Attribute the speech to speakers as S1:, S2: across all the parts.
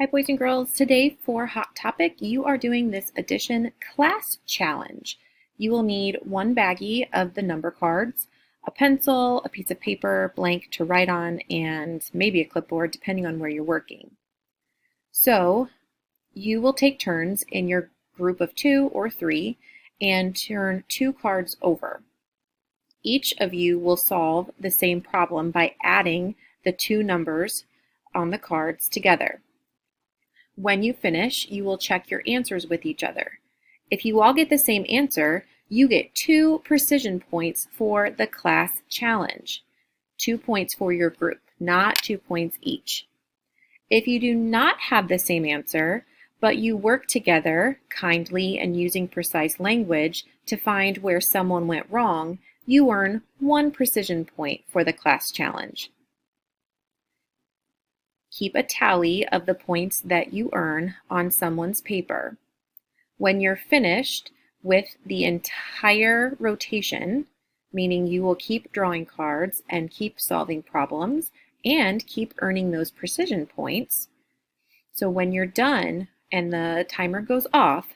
S1: Hi, boys and girls. Today for Hot Topic, you are doing this addition class challenge. You will need one baggie of the number cards, a pencil, a piece of paper, blank to write on, and maybe a clipboard, depending on where you're working. So you will take turns in your group of 2 or 3 and turn 2 cards over. Each of you will solve the same problem by adding the 2 numbers on the cards together. When you finish, you will check your answers with each other. If you all get the same answer, you get 2 precision points for the class challenge. 2 points for your group, not 2 points each. If you do not have the same answer, but you work together kindly and using precise language to find where someone went wrong, you earn 1 precision point for the class challenge. Keep a tally of the points that you earn on someone's paper. When you're finished with the entire rotation, meaning you will keep drawing cards and keep solving problems and keep earning those precision points. So when you're done and the timer goes off,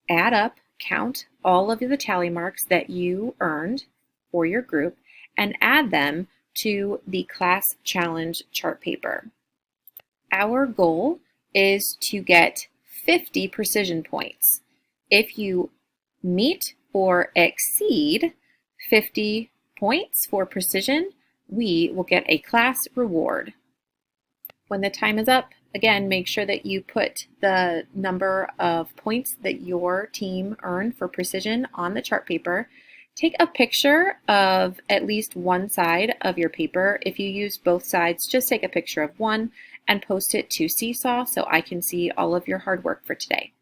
S1: add up, count all of the tally marks that you earned for your group and add them to the class challenge chart paper. Our goal is to get 50 precision points. If you meet or exceed 50 points for precision, we will get a class reward. When the time is up, again, make sure that you put the number of points that your team earned for precision on the chart paper. Take a picture of at least one side of your paper. If you use both sides, just take a picture of one and post it to Seesaw so I can see all of your hard work for today.